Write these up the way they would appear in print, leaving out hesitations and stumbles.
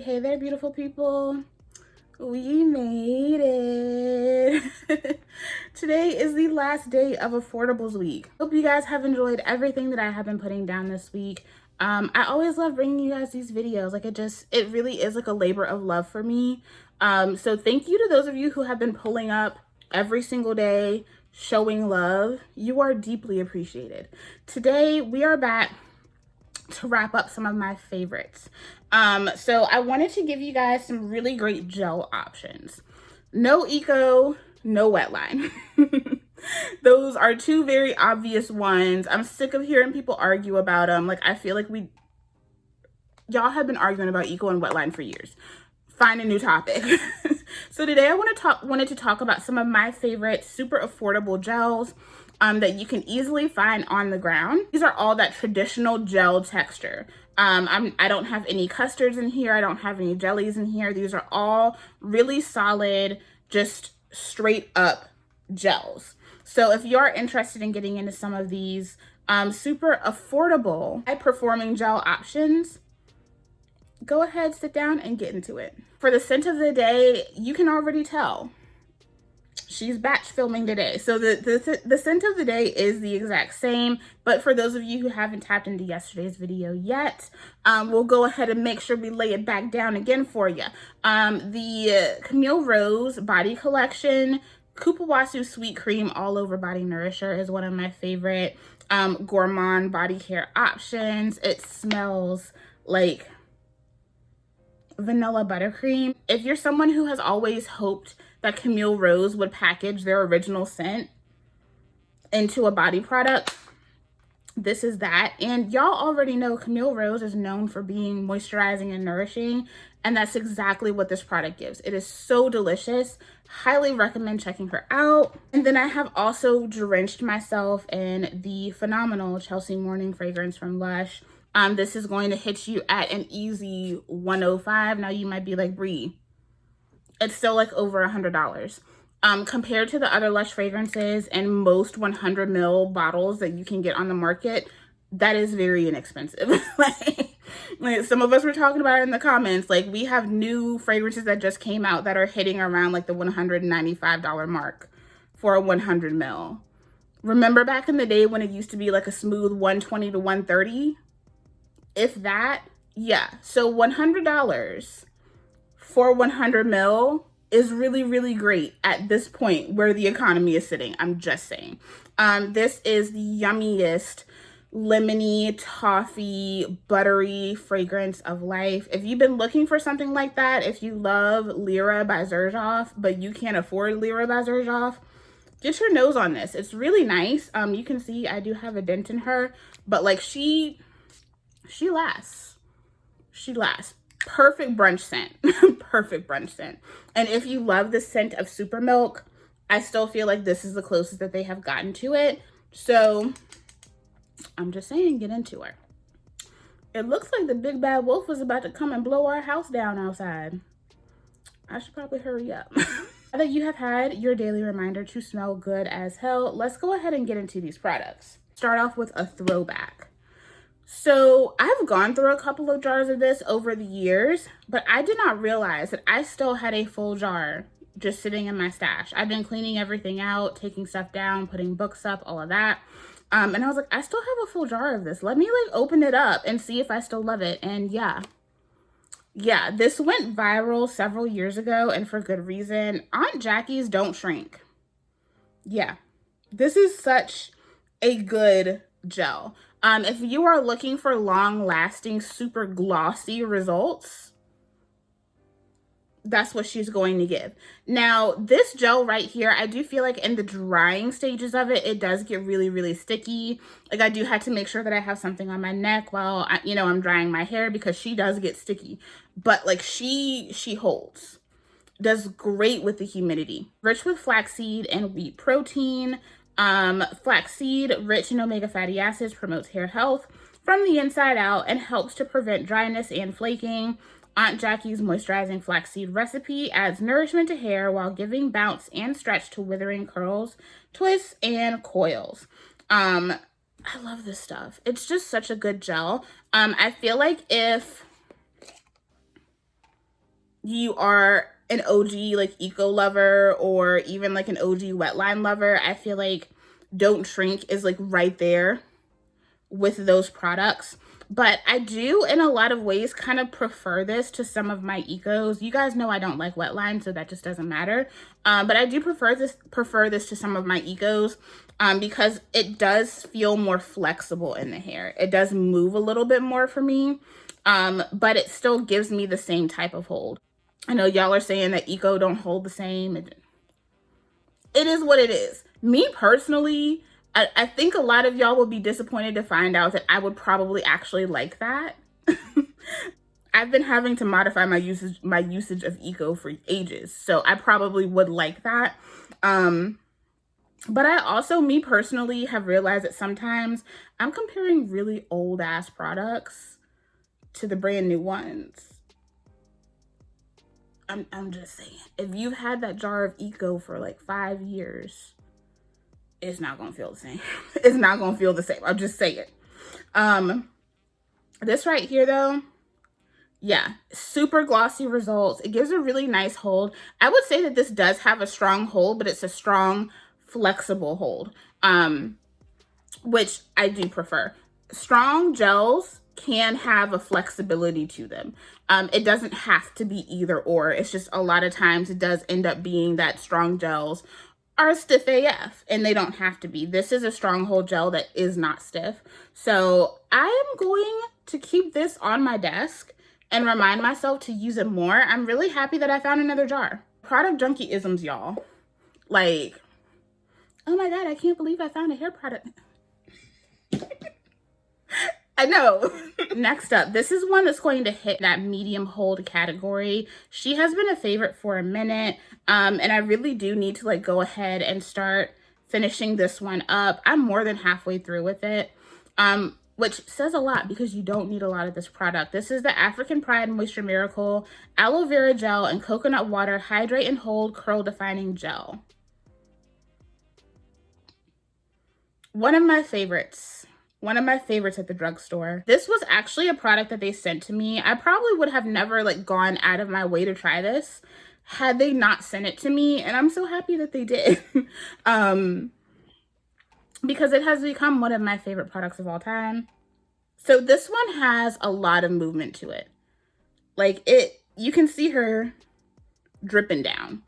Hey there, beautiful people. We made it. Today is the last day of Affordables Week. Hope you guys have enjoyed everything that I have been putting down this week. I always love bringing you guys these videos. Like it really is like a labor of love for me. So thank you to those of you who have been pulling up every single day, showing love. You are deeply appreciated. Today we are back to wrap up some of my favorites. So I wanted to give you guys some really great gel options. No eco, no wetline. Those are two very obvious ones. I'm sick of hearing people argue about them. Like, I feel like y'all have been arguing about eco and wetline for years. Find a new topic. So today I wanted to talk about some of my favorite super affordable gels that you can easily find on the ground. These are all that traditional gel texture. I don't have any custards in here. I don't have any jellies in here. These are all really solid, just straight up gels. So if you are interested in getting into some of these super affordable, high performing gel options, go ahead, sit down and get into it. For the scent of the day, you can already tell she's batch filming today. So the scent of the day is the exact same, but for those of you who haven't tapped into yesterday's video yet, we'll go ahead and make sure we lay it back down again for you. The Camille Rose Body Collection Cupuace Sweet Cream All Over Body Nourisher is one of my favorite gourmand body care options. It smells like vanilla buttercream. If you're someone who has always hoped that Camille Rose would package their original scent into a body product, this is that. And y'all already know Camille Rose is known for being moisturizing and nourishing, and that's exactly what this product gives. It is so delicious. Highly recommend checking her out. And then I have also drenched myself in the phenomenal Chelsea Morning fragrance from Lush. This is going to hit you at an easy $105. Now you might be like, Bree, it's still like over $100. Compared to the other Lush fragrances and most 100 ml bottles that you can get on the market, that is very inexpensive. like some of us were talking about it in the comments. Like, we have new fragrances that just came out that are hitting around like the $195 mark for a 100 ml. Remember back in the day when it used to be like a smooth 120 to 130? If that, yeah. So $100 for 100 ml is really, really great at this point where the economy is sitting. I'm just saying. This is the yummiest lemony, toffee, buttery fragrance of life. If you've been looking for something like that, if you love Lyra by Xerjoff, but you can't afford Lyra by Xerjoff, get your nose on this. It's really nice. You can see I do have a dent in her, but like she lasts. She lasts. Perfect brunch scent. Perfect brunch scent. And if you love the scent of super milk, I still feel like this is the closest that they have gotten to it. So I'm just saying, get into her. It looks like the big bad wolf was about to come and blow our house down outside. I should probably hurry up. Now that you have had your daily reminder to smell good as hell, let's go ahead and get into these products. Start off with a throwback. So I've gone through a couple of jars of this over the years, but I did not realize that I still had a full jar just sitting in my stash. I've been cleaning everything out, taking stuff down, putting books up, all of that. And I was like, I still have a full jar of this. Let me like open it up and see if I still love it. And yeah, this went viral several years ago, and for good reason. Aunt Jackie's don't shrink. Yeah, this is such a good gel. If you are looking for long-lasting, super glossy results, that's what she's going to give. Now, this gel right here, I do feel like in the drying stages of it, it does get really, really sticky. Like, I do have to make sure that I have something on my neck while I'm drying my hair, because she does get sticky. But like she holds. Does great with the humidity. Rich with flaxseed and wheat protein. Flaxseed, rich in omega fatty acids, promotes hair health from the inside out and helps to prevent dryness and flaking. Aunt Jackie's moisturizing flaxseed recipe adds nourishment to hair while giving bounce and stretch to withering curls, twists, and coils. I love this stuff. It's just such a good gel. I feel like if you are an OG like eco lover or even like an OG wetline lover, I feel like Don't Shrink is like right there with those products. But I do in a lot of ways kind of prefer this to some of my ecos. You guys know I don't like wetline, so that just doesn't matter. But I do prefer this to some of my ecos because it does feel more flexible in the hair. It does move a little bit more for me, but it still gives me the same type of hold. I know y'all are saying that eco don't hold the same. It is what it is. Me personally, I think a lot of y'all will be disappointed to find out that I would probably actually like that. I've been having to modify my usage of eco for ages, so I probably would like that. But I also, me personally, have realized that sometimes I'm comparing really old ass products to the brand new ones. I'm just saying, if you've had that jar of eco for like 5 years, it's not gonna feel the same. It's not gonna feel the same. I'll just say it. This right here though, yeah, super glossy results. It gives a really nice hold. I would say that this does have a strong hold, but it's a strong, flexible hold, which I do prefer. Strong gels can have a flexibility to them. It doesn't have to be either or. It's just a lot of times it does end up being that strong gels are stiff AF, and they don't have to be. This is a stronghold gel that is not stiff. So I am going to keep this on my desk and remind myself to use it more. I'm really happy that I found another jar. Product junkie isms, y'all. Like, oh my God, I can't believe I found a hair product. I know. Next up, this is one that's going to hit that medium hold category. She has been a favorite for a minute, and I really do need to like go ahead and start finishing this one up. I'm more than halfway through with it, which says a lot because you don't need a lot of this product. This is the African Pride Moisture Miracle Aloe Vera Gel and Coconut Water Hydrate and Hold Curl Defining Gel. One of my favorites at the drugstore. This was actually a product that they sent to me. I probably would have never like gone out of my way to try this had they not sent it to me, and I'm so happy that they did. Because it has become one of my favorite products of all time. So this one has a lot of movement to it. Like you can see her dripping down.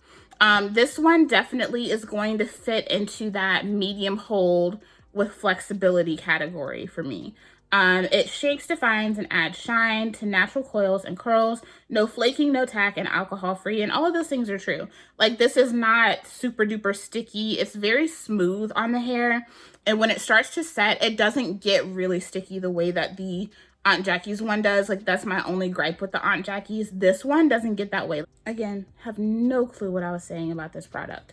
This one definitely is going to fit into that medium hold with flexibility category for me. It shakes, defines, and adds shine to natural coils and curls. No flaking, no tack, and alcohol free. And all of those things are true. Like, this is not super duper sticky. It's very smooth on the hair. And when it starts to set, it doesn't get really sticky the way that the Aunt Jackie's one does. Like, that's my only gripe with the Aunt Jackie's. This one doesn't get that way. Again, have no clue what I was saying about this product.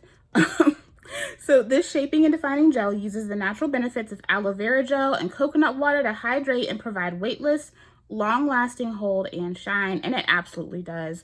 So this shaping and defining gel uses the natural benefits of aloe vera gel and coconut water to hydrate and provide weightless, long-lasting hold and shine, and it absolutely does.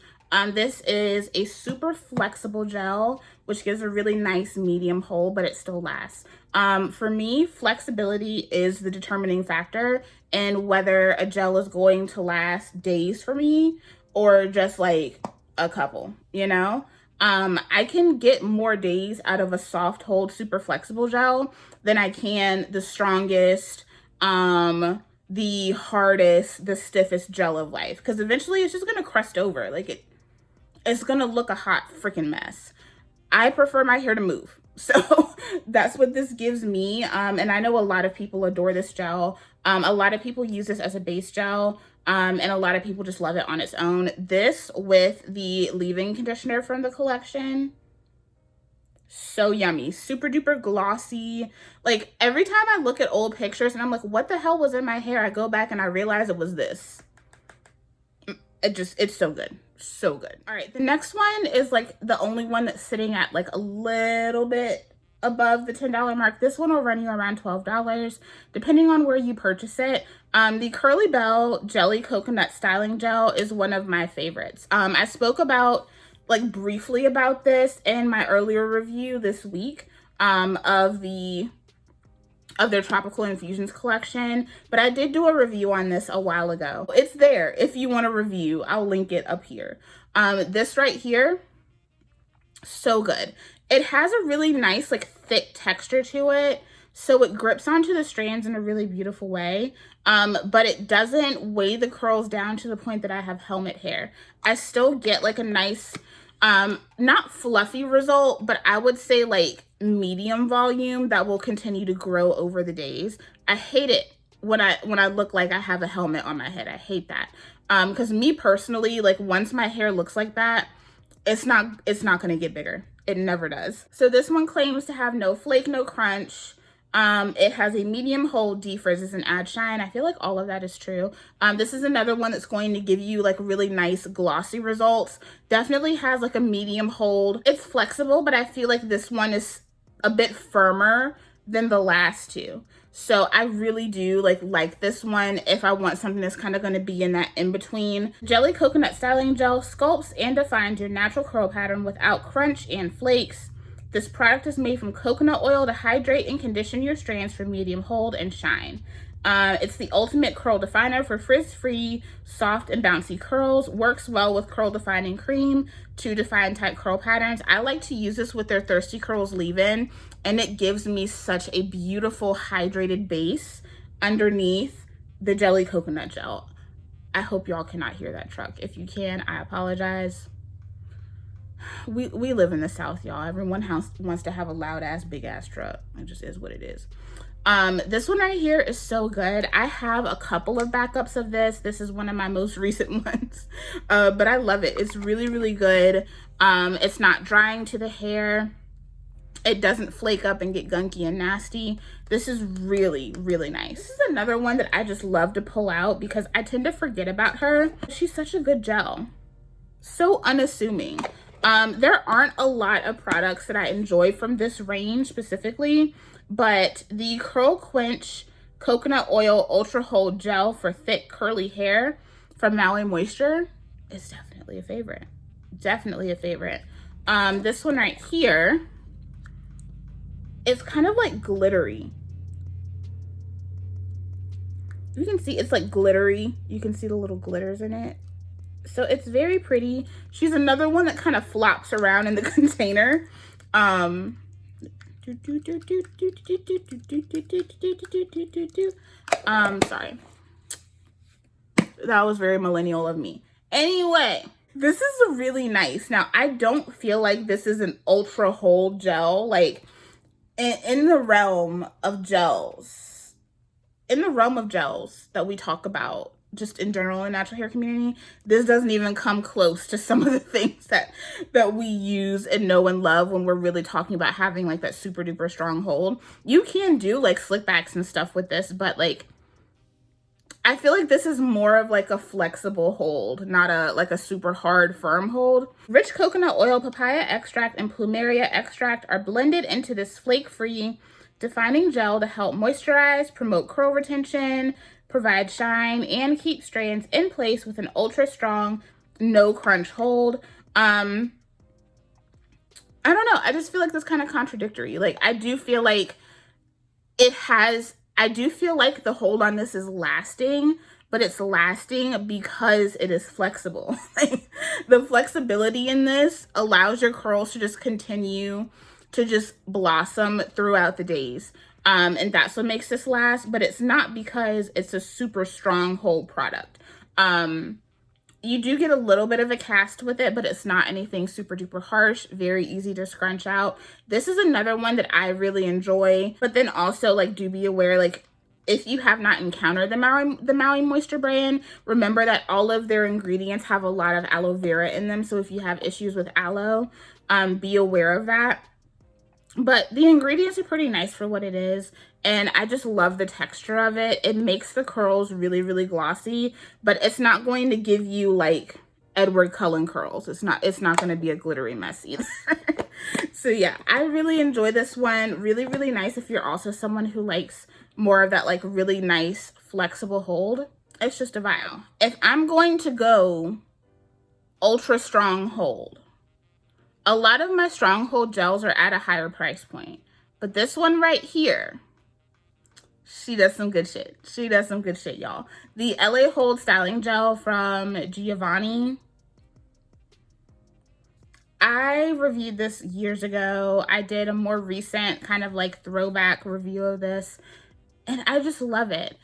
This is a super flexible gel, which gives a really nice medium hold, but it still lasts. For me, flexibility is the determining factor in whether a gel is going to last days for me or just like a couple, you know? I can get more days out of a soft hold, super flexible gel than I can the strongest, the hardest, the stiffest gel of life. Because eventually it's just going to crust over. Like it's going to look a hot freaking mess. I prefer my hair to move. So that's what this gives me. And I know a lot of people adore this gel. A lot of people use this as a base gel. And a lot of people just love it on its own. This with the leave-in conditioner from the collection, so yummy, super duper glossy. Like every time I look at old pictures and I'm like, what the hell was in my hair? I go back and I realize it was this. It's so good. So good. All right, the next one is like the only one that's sitting at like a little bit above the $10 mark. This one will run you around $12, depending on where you purchase it. The Kurlee Belle Jelly Coconut Styling Gel is one of my favorites. I spoke about, like, briefly about this in my earlier review this week of the of their Tropical Infusions collection, but I did do a review on this a while ago. It's there if you want a review. I'll link it up here. This right here, so good. It has a really nice like thick texture to it, so it grips onto the strands in a really beautiful way, but it doesn't weigh the curls down to the point that I have helmet hair. I still get like a nice, not fluffy result, but I would say like medium volume that will continue to grow over the days. I hate it when I look like I have a helmet on my head. I hate that. Because me personally, like once my hair looks like that, it's not gonna get bigger. It never does. So this one claims to have no flake, no crunch. It has a medium hold, defrizzes, and add shine. I feel like all of that is true. This is another one that's going to give you like really nice glossy results. Definitely has like a medium hold. It's flexible, but I feel like this one is a bit firmer than the last two. So I really do like this one if I want something that's kind of going to be in that in-between. Jelly Coconut Styling Gel sculpts and defines your natural curl pattern without crunch and flakes. This product is made from coconut oil to hydrate and condition your strands for medium hold and shine. It's the ultimate curl definer for frizz-free, soft and bouncy curls. Works well with curl defining cream to define tight curl patterns. I like to use this with their Thirsty Curls leave-in, and it gives me such a beautiful hydrated base underneath the Jelly Coconut Gel. I hope y'all cannot hear that truck. If you can, I apologize. We live in the South, y'all. Everyone wants to have a loud ass, big ass truck. It just is what it is. This one right here is so good. I have a couple of backups of this. This is one of my most recent ones, but I love it. It's really, really good. It's not drying to the hair. It doesn't flake up and get gunky and nasty. This is really, really nice. This is another one that I just love to pull out because I tend to forget about her. She's such a good gel. So unassuming. There aren't a lot of products that I enjoy from this range specifically, but the Quench Coconut Oil Ultra Hold Gel for thick curly hair from Maui Moisture is definitely a favorite. Definitely a favorite. This one right here, it's kind of like glittery. You can see it's like glittery. You can see the little glitters in it. So it's very pretty. She's another one that kind of flops around in the container. Sorry. That was very millennial of me. Anyway, this is really nice. Now, I don't feel like this is an ultra hold gel. Like, in the realm of gels, that we talk about, just in general in natural hair community, this doesn't even come close to some of the things that we use and know and love when we're really talking about having like that super duper strong hold. You can do like slick backs and stuff with this, but like I feel like this is more of like a flexible hold, not a super hard firm hold. Rich coconut oil, papaya extract, and plumeria extract are blended into this flake-free defining gel to help moisturize, promote curl retention, provide shine, and keep strands in place with an ultra strong, no crunch hold. I don't know. I just feel like that's kind of contradictory. Like, I do feel like the hold on this is lasting, but it's lasting because it is flexible. Like, the flexibility in this allows your curls to just continue to just blossom throughout the days. And that's what makes this last, but it's not because it's a super strong hold product. You do get a little bit of a cast with it, but it's not anything super duper harsh, very easy to scrunch out. This is another one that I really enjoy, but then also like do be aware, like if you have not encountered the Maui Moisture brand, remember that all of their ingredients have a lot of aloe vera in them. So if you have issues with aloe, be aware of that. But the ingredients are pretty nice for what it is, and I just love the texture of it. It makes the curls really, really glossy, but it's not going to give you like Edward Cullen curls. It's not going to be a glittery mess either. So yeah, I really enjoy this one. Really, really nice if you're also someone who likes more of that like really nice flexible hold. It's just a vibe. If I'm going to go ultra strong hold, a lot of my stronghold gels are at a higher price point, but this one right here She does some good shit. She does some good shit, y'all. The LA Hold Styling Gel from Giovanni. I reviewed this years ago. I did a more recent kind of like throwback review of this, and I just love it.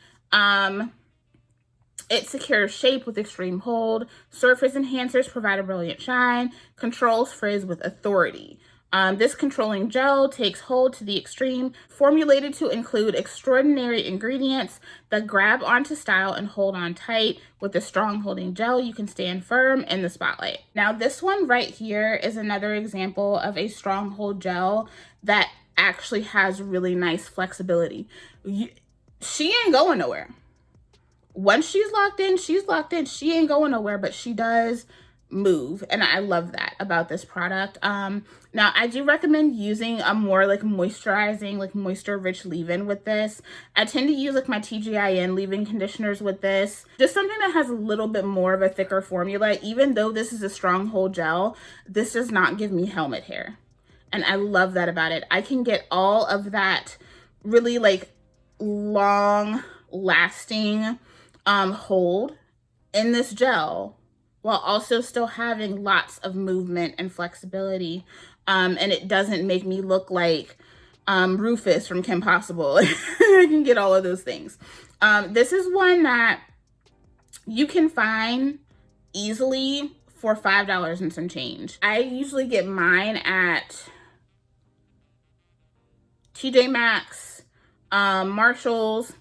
It secures shape with extreme hold. Surface enhancers provide a brilliant shine. Controls frizz with authority. This controlling gel takes hold to the extreme, formulated to include extraordinary ingredients that grab onto style and hold on tight. With a strong holding gel, you can stand firm in the spotlight. Now, this one right here is another example of a strong hold gel that actually has really nice flexibility. She ain't going nowhere. Once she's locked in, she's locked in. She ain't going nowhere, but she does move, and I love that about this product. Now I do recommend using a more like moisturizing, like moisture rich leave-in with this. I tend to use like my TGIN leave-in conditioners with this, just something that has a little bit more of a thicker formula. Even though this is a strong hold gel, this does not give me helmet hair, and I love that about it. I can get all of that really like long lasting hold in this gel, while also still having lots of movement and flexibility. And it doesn't make me look like Rufus from Kim Possible. I can get all of those things. This is one that you can find easily for $5 and some change. I usually get mine at TJ Maxx, Marshalls,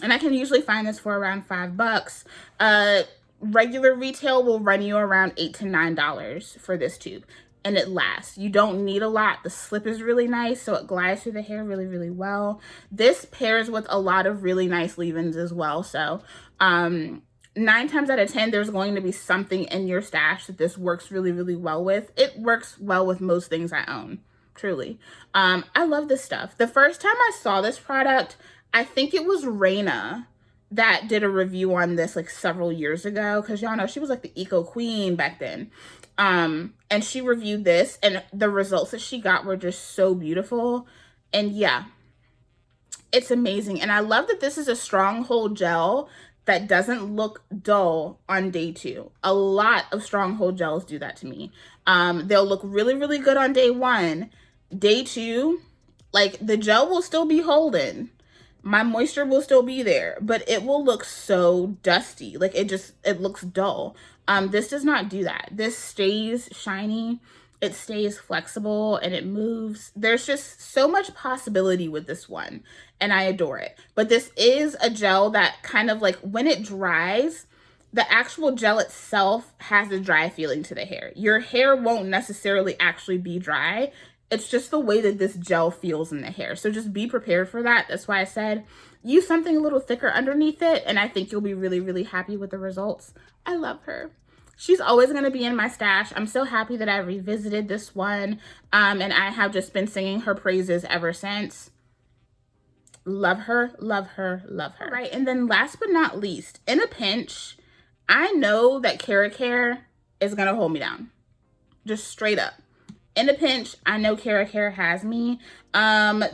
and I can usually find this for around $5. Regular retail will run you around $8 to $9 for this tube, and it lasts. You don't need a lot. The slip is really nice, so it glides through the hair really, really well. This pairs with a lot of really nice leave-ins as well. So 9 times out of 10, there's going to be something in your stash that this works really, really well with. It works well with most things I own, truly. I love this stuff. The first time I saw this product, I think it was Raine that did a review on this like several years ago, because y'all know she was like the eco queen back then. And she reviewed this, and the results that she got were just so beautiful. And yeah, it's amazing. And I love that this is a strong hold gel that doesn't look dull on day 2. A lot of strong hold gels do that to me. They'll look really, really good on day 1. Day 2, like the gel will still be holding. My moisture will still be there, but it will look so dusty. Like it looks dull. This does not do that. This stays shiny, it stays flexible, and it moves. There's just so much possibility with this one, and I adore it. But this is a gel that kind of like when it dries, the actual gel itself has a dry feeling to the hair. Your hair won't necessarily actually be dry. It's just the way that this gel feels in the hair. So just be prepared for that. That's why I said use something a little thicker underneath it, and I think you'll be really, really happy with the results. I love her. She's always going to be in my stash. I'm so happy that I revisited this one, and I have just been singing her praises ever since. Love her, love her, love her. All right, and then last but not least, in a pinch, I know that KeraCare is going to hold me down. Just straight up. In a pinch, I know KeraCare has me.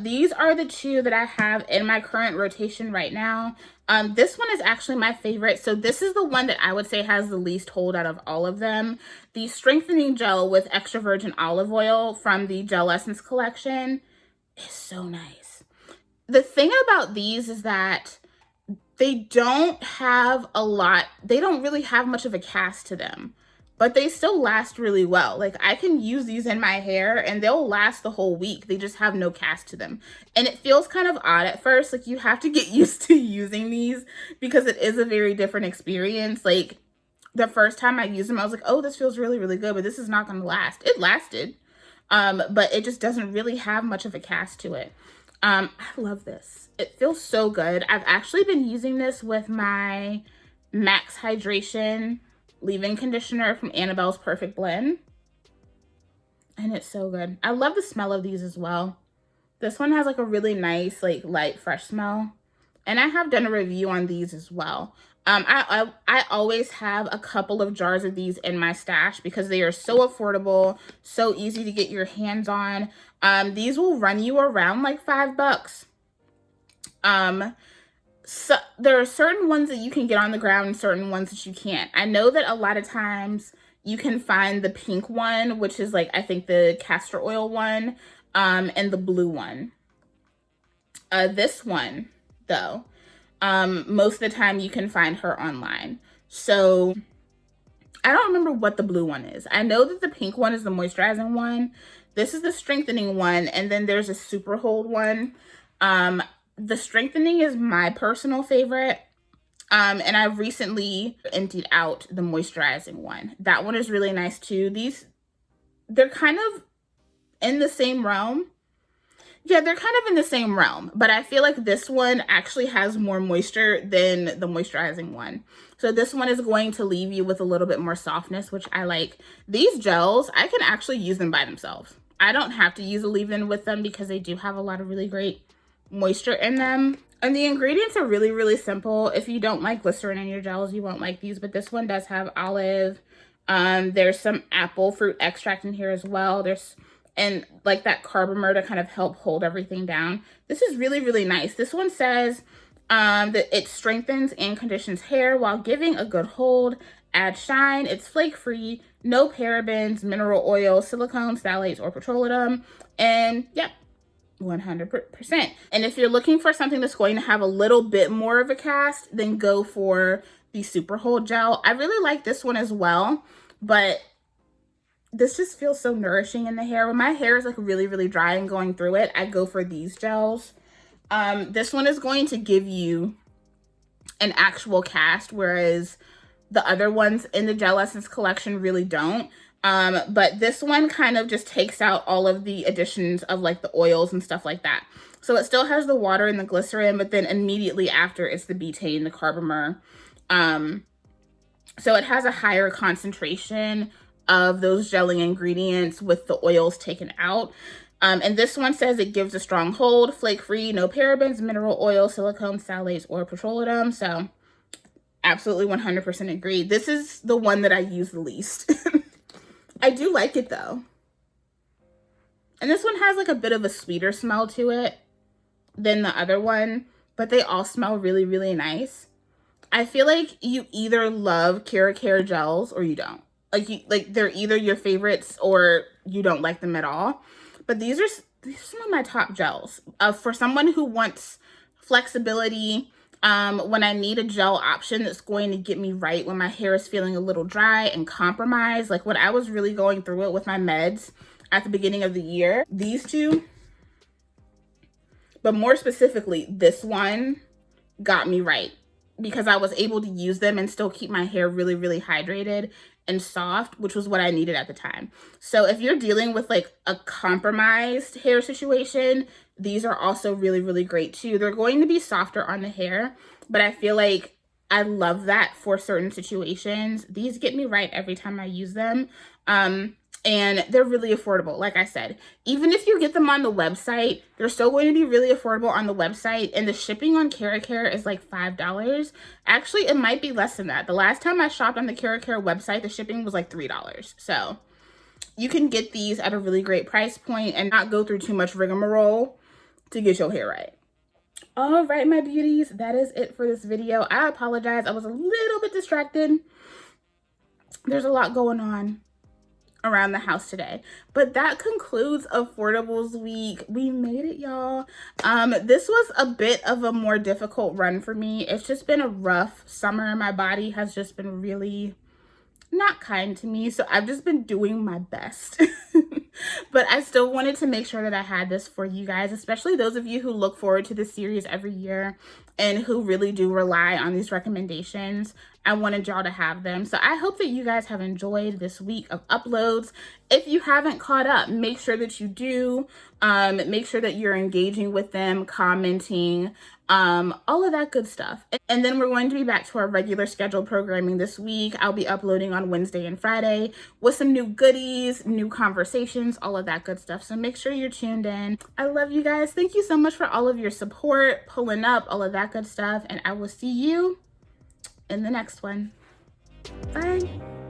These are the 2 that I have in my current rotation right now. This one is actually my favorite. So this is the one that I would say has the least hold out of all of them. The Strengthening Gel with Extra Virgin Olive Oil from the Gelessnce collection is so nice. The thing about these is that they don't have a lot. They don't really have much of a cast to them, but they still last really well. Like I can use these in my hair and they'll last the whole week. They just have no cast to them. And it feels kind of odd at first. Like you have to get used to using these because it is a very different experience. Like the first time I used them, I was like, oh, this feels really, really good, but this is not going to last. It lasted, but it just doesn't really have much of a cast to it. I love this. It feels so good. I've actually been using this with my Max Hydration leave-in conditioner from Annabelle's Perfect Blend, and it's so good. I love the smell of these as well. This one has like a really nice like light fresh smell, and I have done a review on these as well. I always have a couple of jars of these in my stash because they are so affordable, so easy to get your hands on. These will run you around like $5. So there are certain ones that you can get on the ground and certain ones that you can't. I know that a lot of times you can find the pink one, which is like, I think the castor oil one, and the blue one. This one, though, most of the time you can find her online. So I don't remember what the blue one is. I know that the pink one is the moisturizing one. This is the strengthening one, and then there's a super hold one. The strengthening is my personal favorite. And I recently emptied out the moisturizing one. That one is really nice too. They're kind of in the same realm. Yeah, they're kind of in the same realm, but I feel like this one actually has more moisture than the moisturizing one. So this one is going to leave you with a little bit more softness, which I like. These gels, I can actually use them by themselves. I don't have to use a leave-in with them because they do have a lot of really great moisture in them. And the ingredients are really, really simple. If you don't like glycerin in your gels, you won't like these, but this one does have olive. There's some apple fruit extract in here as well. And like that carbomer to kind of help hold everything down. This is really, really nice. This one says that it strengthens and conditions hair while giving a good hold, adds shine, it's flake-free, no parabens, mineral oil, silicone, phthalates, or petroleum, and yeah, 100%. And if you're looking for something that's going to have a little bit more of a cast, then go for the Super Hold Gel. I really like this one as well, but this just feels so nourishing in the hair. When my hair is like really, really dry and going through it, I go for these gels. This one is going to give you an actual cast, whereas the other ones in the Gelessnce collection really don't. But this one kind of just takes out all of the additions of like the oils and stuff like that. So it still has the water and the glycerin, but then immediately after it's the betaine, the carbomer. So it has a higher concentration of those gelling ingredients with the oils taken out. And this one says it gives a strong hold, flake-free, no parabens, mineral oil, silicone, phthalates, or petroleum. So absolutely 100% agree. This is the one that I use the least. I do like it though. And this one has like a bit of a sweeter smell to it than the other one, but they all smell really, really nice. I feel like you either love KeraCare gels or you don't. Like they're either your favorites or you don't like them at all. But these are some of my top gels. For someone who wants flexibility, when I need a gel option that's going to get me right when my hair is feeling a little dry and compromised, like when I was really going through it with my meds at the beginning of the year, these two, but more specifically, this one got me right because I was able to use them and still keep my hair really, really hydrated and soft, which was what I needed at the time. So if you're dealing with like a compromised hair situation, these are also really, really great too. They're going to be softer on the hair, but I feel like I love that for certain situations. These get me right every time I use them. And they're really affordable. Like I said, even if you get them on the website, they're still going to be really affordable on the website. And the shipping on KeraCare is like $5. Actually, it might be less than that. The last time I shopped on the KeraCare website, the shipping was like $3. So you can get these at a really great price point and not go through too much rigmarole to get your hair right. All right, my beauties, that is it for this video. I apologize. I was a little bit distracted. There's a lot going on around the house today, but that concludes Affordables Week. We made it, y'all. This was a bit of a more difficult run for me. It's just been a rough summer. My body has just been really not kind to me, so I've just been doing my best. But I still wanted to make sure that I had this for you guys, especially those of you who look forward to this series every year and who really do rely on these recommendations. I wanted y'all to have them. So I hope that you guys have enjoyed this week of uploads. If you haven't caught up, make sure that you do. Make sure that you're engaging with them, commenting, all of that good stuff. And then we're going to be back to our regular scheduled programming this week. I'll be uploading on Wednesday and Friday with some new goodies, new conversations, all of that good stuff. So make sure you're tuned in. I love you guys. Thank you so much for all of your support, pulling up, all of that good stuff. And I will see you in the next one. Bye.